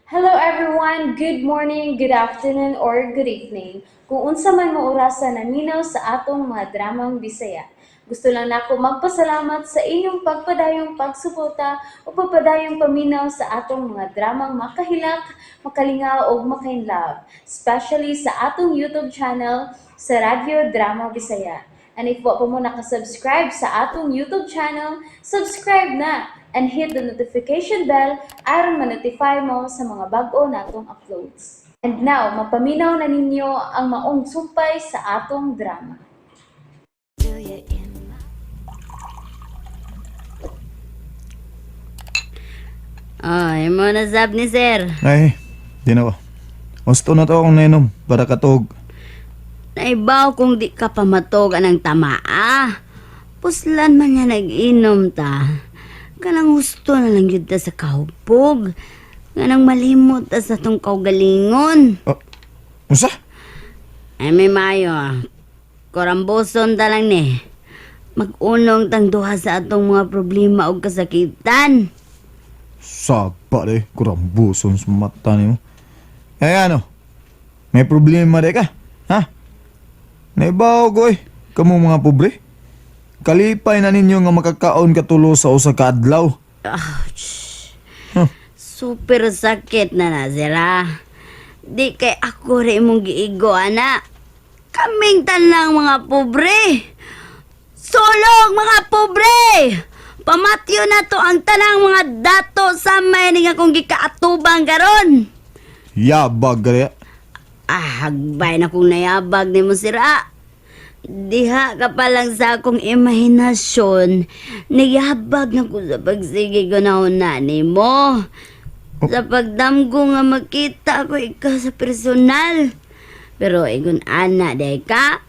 Hello everyone, good morning, good afternoon, or good evening. Kung unsa man mo orasan naminaw sa atong mga dramang Bisaya. Gusto lang nako magpasalamat sa inyong pagpadayong pagsuporta o pagpadayong paminaw sa atong mga dramang makahilak, makalingaw o makainlove, especially sa atong YouTube channel sa Radyo Drama Bisaya. And if wa pa mo nakasubscribe sa atong YouTube channel, subscribe na and hit the notification bell aron ma-notify mo sa mga bag-o natong uploads. And now, mapaminaw na ninyo ang maong sumpay sa atong drama. Ay, mo na sab ni sir. Ay, di na ko. Gusto na to akong nainom para katog. Naibaw kung di ka pamatog anang tamaa. Puslan man niya nag-inom ta. Kanang gusto na lang yun ta sa kahupog. Kanang malimot ta sa tong kaugalingon. Usa? Ay, may mayo. Koramboson ta lang ni. Mag-unong tang duha sa atong mga problema o kasakitan. Sapa de, kurambuson sa mata ni mo. Eh ano? May problema de ka? Ha? Naibaw ko eh. Kamu mga pobre? Kalipay na ninyo nga makakaon katulo sa usa ka adlaw. Ouch. Huh. Super sakit na sila. Di kay ako rin mong giigo, ana. Kaming tanang mga pobre. Sulong mga pobre! Pamatyo na to ang tanang mga dato sa may nga kong gikaatubang karon. Yabag kaya. Hagbay na kong nayabag ni mo sira. Diha ka pa lang sa akong imahinasyon. Nayabag na ko sa pagsige ko na ni mo. Sa pagdamgo nga makita ko ikaw sa personal. Pero igon ana day ka.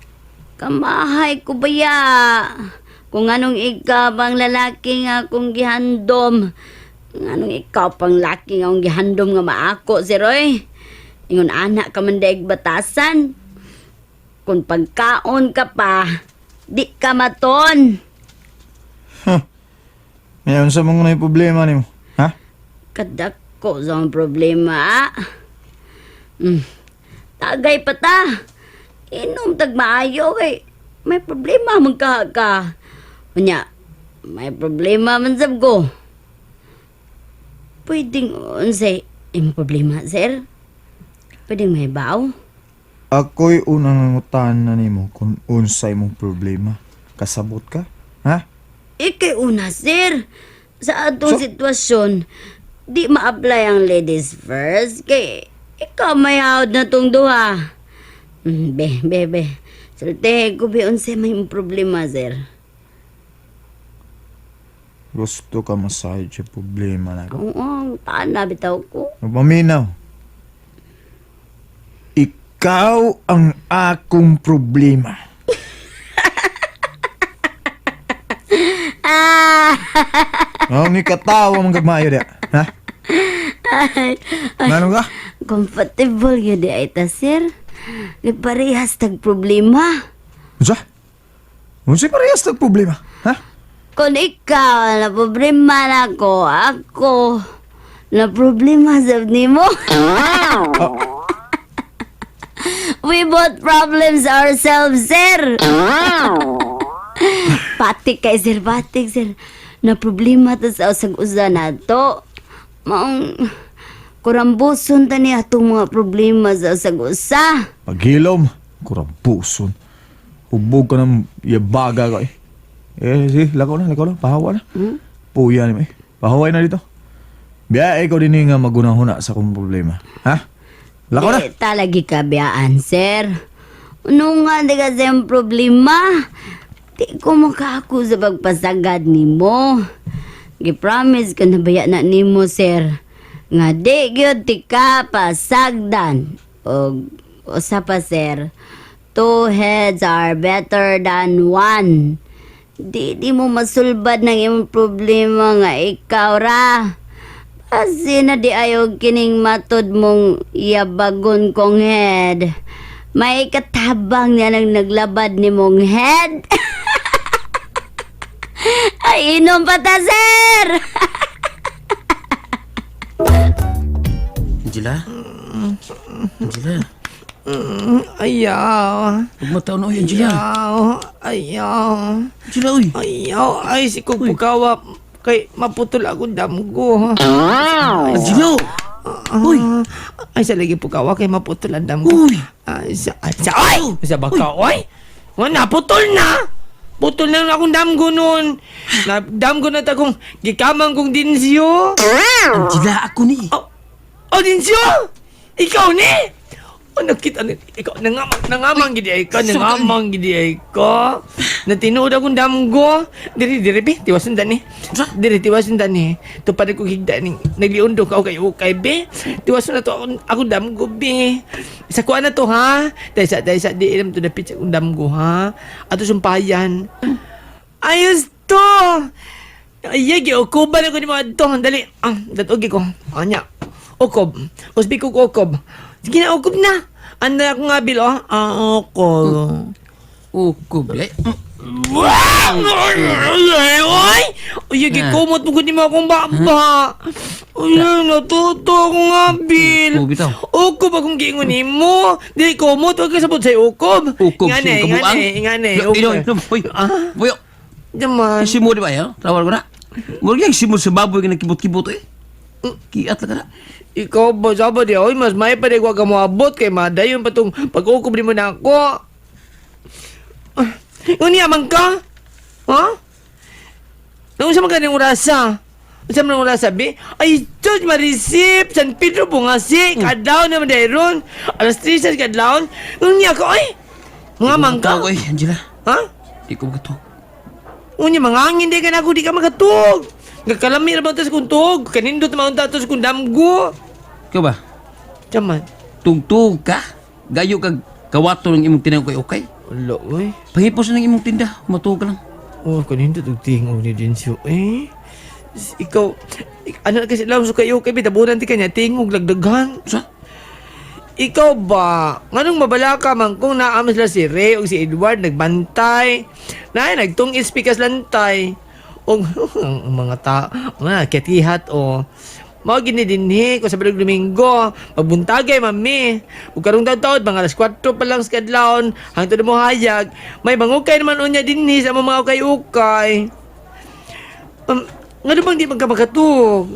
Kamahay ko baya. Kung anong ikaw pang lalaki nga akong gihandom. Anong ikaw pang laki nga akong gihandom nga maako si Roy. Ingon anak ka man daig batasan. Kung pagkaon ka pa, di ka maton. Ngayon sa mga na problema ni mo. Ha? Kadako sa ang problema. Tagay pa ta. Inom tag maayo kay may problema man ka. Unya, may problema man sab ko. Pwedeng unsay imong problema, sir? Pwedeng may baw? Ako'y unang ngutan na ni mo kung unsay mong problema. Kasabot ka? Ha? Ikay una, sir. Sa atong sitwasyon, di ma-apply ang ladies first. Kay ikaw may hawd na tong duha. Be. Sultihe ko ba unsay may problema, sir? Gusto ka masahid sa problema na ko. Oo, taan na bitaw ko. Maminaw. Ikaw ang akong problema. Ang ikatawa mong gagmayo dia. Ha? Ano ka? Comfortable yun di ay ta, sir. Di parehas tag problema. Unsa? Unsa parehas tag problema? Ha? Kung ikaw na problema na ako na problema sa nimo. We both problems ourselves, sir. Patik kay sir, patik, sir. Na problema ta sa usag-usa na to. Maong kurambuson ta ni atong mga problema sa usag-usa. Paghilom. Kurampuson. Hubog ka ng yabaga ka eh. Sige, lakaw na. Pahawa na. Puya ni mo eh. Pahaway na dito. Biya, ikaw din nga magunahuna sa kong problema. Ha? Lakaw na. Talagi ka biyaan, sir. Ano nga di kasi ang problema? Di ko makaako sa pagpasagad ni mo. Gipromise ka na baya na ni mo, sir. Nga di gyud ti ka pasagdan. O usa pa, sir. Two heads are better than one. Di mo masulbad ng imong problema nga ikaw ra. Kasi na di ayaw kining matod mong yabagon kong head. May katabang niya nang naglabad ni mong head. Ay, inom pa ta, sir! Angela? Angela? Ayaw. Huwag mo taon, oy, Angela. Ayaw. Angela, oy. Ayaw. Ay, si kong pukawa. Kay maputol ako damgo. Angela! Uy! Ay, sa lagi pukawa kay maputol ang damgo. Uy! Ay, sa baka, oy! Wala, putol na! Putol na akong damgo nun. Damgo na takong gikamang kong dinsyo. Angela, ako ni. Oh, dinsyo! Ikaw ni! Oh, nakita ni ikaw nangamang gidi ay ka, nangamang gidi ay ka. Natinuod akong damgo. Diri be, tiwasan ni. Diri tiwasan ni. Tupad ko higda ni nagliundo ka kay ukay be. Tiwasan na to ako damgo be. Sa kuan na to ha. Dahil sa di ilam to dapit sa akong damgo ha. Ato sumpayan. Ayos to. Ay, giukuban ako ni mga to. Dali. Datogi ko. Anya. Ukob. Usbi ko ukob. Sige na, ukob na. Anda ako nga bil, oh. Ukob. Ukob, ay. Oy! Uy, gikumot mo kundi mo akong baba. Uy, natuto ako nga bil. Ukob itaw. Ukob akong giingon mo. Di kumot, huwag ka sabot sa'yo ukob. Ukob, Ingane, kamuang. ingane. Uy, uy. Daman. Simo di ba ya? Tawar ko na. Murag yung simo sa baboy nga nagkibot-kibot eh. Kiat lang ka na. Ikaw ba sabi di oy mas may pa di ko mo abot kay madayon pa tong pag-ukob di mo na ako. Unya man ka? Ha? Nung sa maganing orasa. Sa mga orasa bi? Ay, Diyos marisip San Pedro bungasi kadlaw naman dayron. Alas 3 sa kadlaw. Unya ko ay. Mga man ka? Ikaw, Angela. Ha? Ikaw ka to. Unya mangangin di ka na ako di ka magatug. Nagkalami na ba ito sa kuntog? Kanindot naman ito sa kundamgo. Ikaw ba? Tiyaman. Tugtog ka? Gayo kag kawato ng imong tinang kay okay? Wala, uy. Pahipos ng imong tinda. Matuog ka lang. Oh, kanindot ang tingog ni Dinsyo. Ikaw, ano na kasi lang so kayo kay bitabunan ti kanya tingog lagdagan. Sa? Ikaw ba? Nganong mabala ka man kung naamas sila si Ray o si Edward nagbantay? Nagtungis pikas lantay. O ang mga mga katihat o mao gini dinhi ko sa Bilog Domingo magbuntagay mami ug karong taud mga alas 4 pa lang sa kadlawon hangtod mo hayag may mangukay naman unya dinhi sa mga ukay-ukay. Ngano bang di magkamakatug?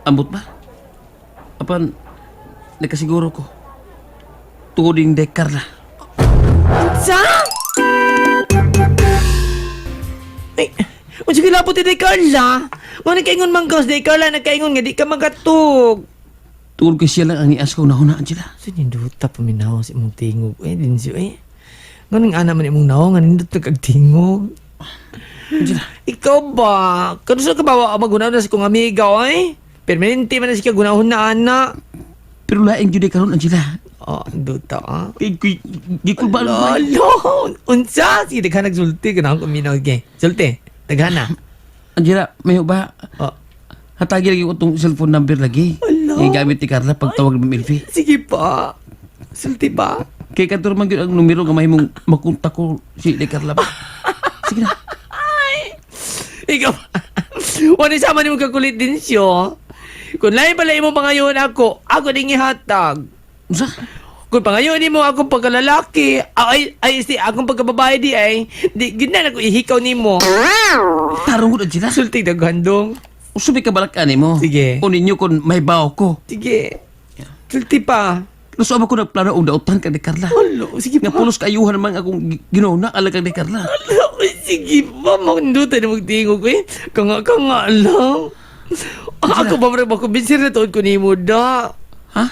Ambot ba? Apan, nakasiguro ko. Tuoding dekar na. Sa? Ay, unsa kilapot ti Carla? Nga nagkaingon man ka, di Carla nagkaingon nga di ka magatug. Tuod ko siya lang ang ias ko na Angela. Sininduta paminaw sa imong tingog. Din siya Nga nang ana man imong naw, nga nindot nagkagtingog. Angela. Ikaw ba? Kano sa kabawa magunaw na si kong amiga, oy? Permanente man na siya gunahon na ana. Pero laing jud karon Angela. Duta, Gikul ba lang? Lalo! Unsa? Sige, daghan nagsulti. Ganahan ko minaw, gay. Sulti, daghan na. Angela, may ba? Oh. Hatagi lagi ko itong cellphone number lagi. Ala. Yung gamit ni Carla pag tawag ng Milfi. Sige pa. Sulti pa. Kaya kantor man yun ang numero nga may mong makunta ko si ni Carla ba? Sige na. Ikaw, wala sama ni mo kakulit din siya. Kung lain pala mo pangayon ako din ihatag. Usa? Kung pangayon mo ako pagkalalaki, akong pagkababae di ay, di gina ko ihikaw ni mo. Tarong ko Angela. Sulti daghandong. Usubi ka balak mo. Sige. Kunin nyo kung may baw ko. Sige. Sulti pa. Luso ako na plano og dautan ka ni Carla. Alo, sige Nga pa. pulos kayuhan naman akong ginauna alagang ni Carla. Alo, sige pa. Makundutan na magtingog Kanga lang. Ako ba marang makubinsir na tuon ko ni mo da. Ha?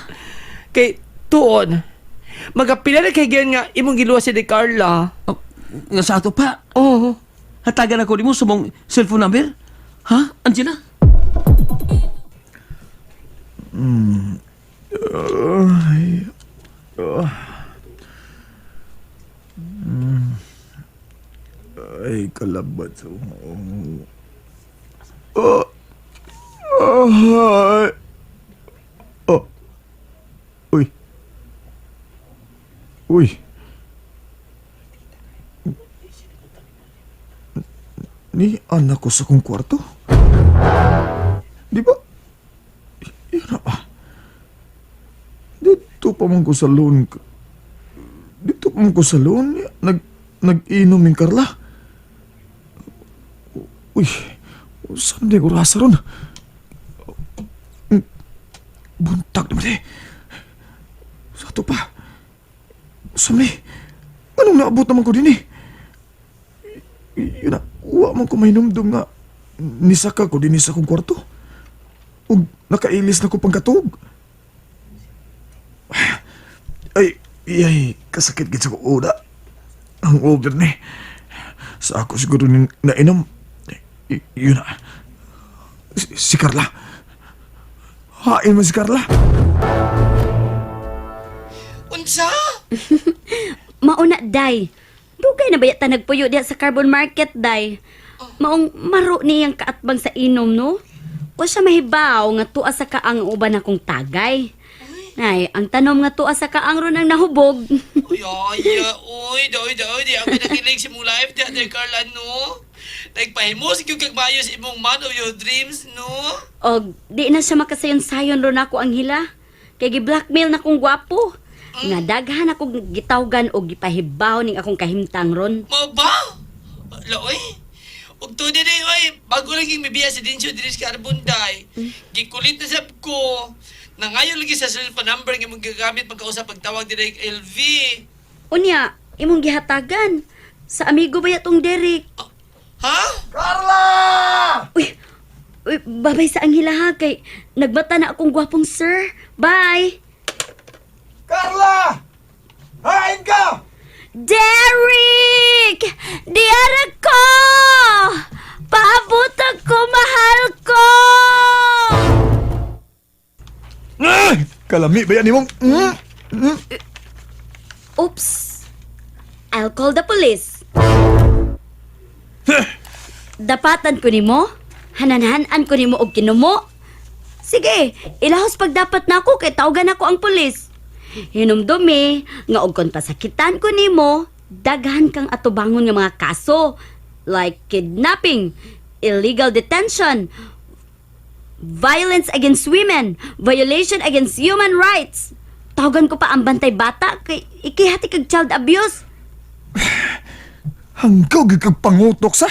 Kay tuon. Magapila na kay ganyan nga imong giluwas si de Carla. Oh, nga sa ato pa. Oh. Hatagan ako di mo sa mong cellphone number. Ha, Angela? Ay, kalabat sa Oh. Oh. Oh. Uy. Uy. Ni anak ko sa kong kwarto. Di ba? pa man ko sa loan. Dito pa man ko sa loan. Nag-inom yung Carla. Uy, saan di ko rasa ron? Buntag naman eh. Sa ito pa. Saan ni? Anong naabot naman ko din eh? Yun na, uwa man ko may numdum nga nisaka ko din sa kong kwarto. Ug nakailis na ko pangkatog. Ay, kasakit gid sa ko uda. Ang over ni. Sa ako siguro ni nainom. Yun na. Si Carla. Hain mo si Carla. Unsa? Mauna, day. Dugay na bayat ta nagpuyo diha sa carbon market, day. Maong maro niyang kaatbang sa inom, no? O siya mahibaw nga tuwa sa kaang uban akong tagay. Nay, ang tanom nga tuwa sa kaang ron ang nahubog. Uy, di ako nakilig sa mong life, Ate Carla, no? Nagpahimos yung kagmayos imong man of your dreams, no? Og di na siya makasayon-sayon ron ako ang hila. Kay gi-blackmail na kong gwapo. Nga daghan akong gitawgan og gipahibaw ning akong kahimtang ron. Mo ba? Laoy? Ug to din oy, bago lang yung mibiya sa Dinsyo Diris Carbonday. Gikulit na sab ko. Nangayon lagi sa cellphone number nga mong gagamit pagkausap pagtawag din kay LV. Unya, imong gihatagan. Sa amigo ba yatong Derek? Ha? Carla! Uy, babay sa ang hila ha, kay nagbata na akong gwapong sir. Bye! Carla! Hain ka! Derek! Diara ko! Paabot ako, mahal ko! Ay! Kalami ba yan imong? Oops! I'll call the police. Dapatan ko nimo? Hananhanan ko nimo og kinumo? Sige, ilahos pag dapat na ako kay tawagan ako ang pulis. Hinumdumi nga og kon pasakitan ko nimo, daghan kang atubangon nga mga kaso like kidnapping, illegal detention, violence against women, violation against human rights. Tawagan ko pa ang bantay bata kay ikihati kag child abuse. Hanggaw gikag pangutok sa.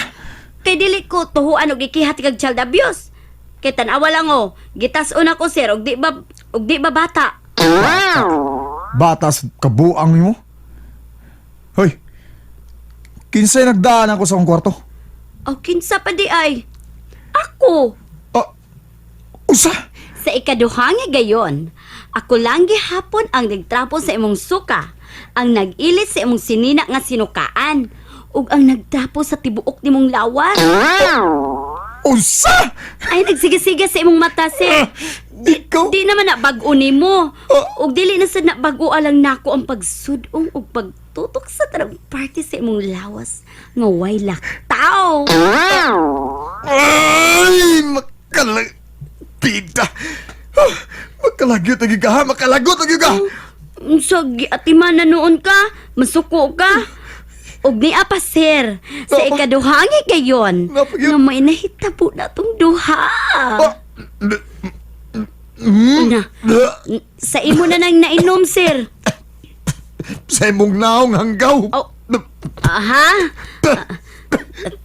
Kay dili ko tuhuan og ikihati kag child abuse. Kay tan-awa lang gitas-on ako sir og di ba bata. Batas kabuang nimo. Hoy. Kinsay nagdaan ako sa akong kwarto? O kinsa pa di ay? Ako. Usa? Sa ikaduhang gayon, ako lang gihapon ang nagtrapo sa imong suka, ang nag-ilit sa imong sinina nga sinukaan, ug ang nagtrapo sa tibuok nimong lawas. Usa? Ay nagsiga-siga sa imong mata, sir. Ikaw? Di naman na bag-o nimo. Ug dili na sad na bag-o alang nako ang pagsudong ug pagtutok sa tanang party sa imong lawas nga way laktaw. Ay! Pida! Makalagot ang yuga ha! Makalagot ang yuga! So, giatiman na noon ka, masuko ka. Og ni apa sir, sa Apa? ikaduhangi gayon, Apa yun? nga may nahitabo na tong duha. Na, sa imo na nang nainom sir. Sa imong naong hanggaw! Oh, aha?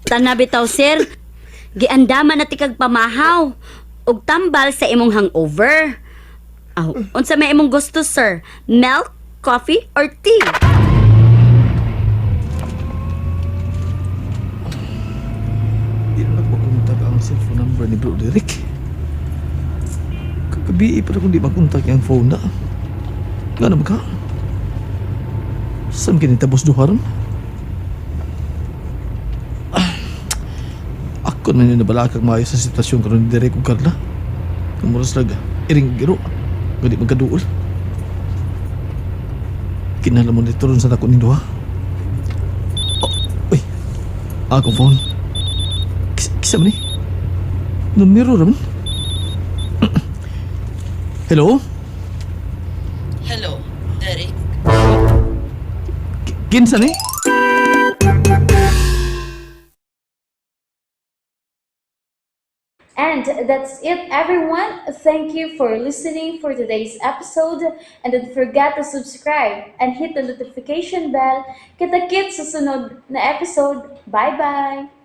Tana bitaw sir, giandaman na tikag pamahaw. Og tambal sa imong hangover. Unsa may imong gusto sir? Milk, coffee, or tea? Di na nagpakontak ang cellphone number ni Bro Derek. Kagabi pa kung di makontak yung phone na. Nga naman ka? Saan kinitabos duharon? Ako na nabalakag maayo sa sitwasyon karon ni Derek ug Carla. Kamuras laga, iring giro. Gadi magkaduol. Kinala mo nito ron sa nako ni duha. Uy, akong phone. Kisa ba ni? Numero raman. Hello? Hello, Derek. Kinsa ni? And And that's it, everyone. Thank you for listening for today's episode. And don't forget to subscribe and hit the notification bell. Kita-kits sa sunod na episode. Bye-bye!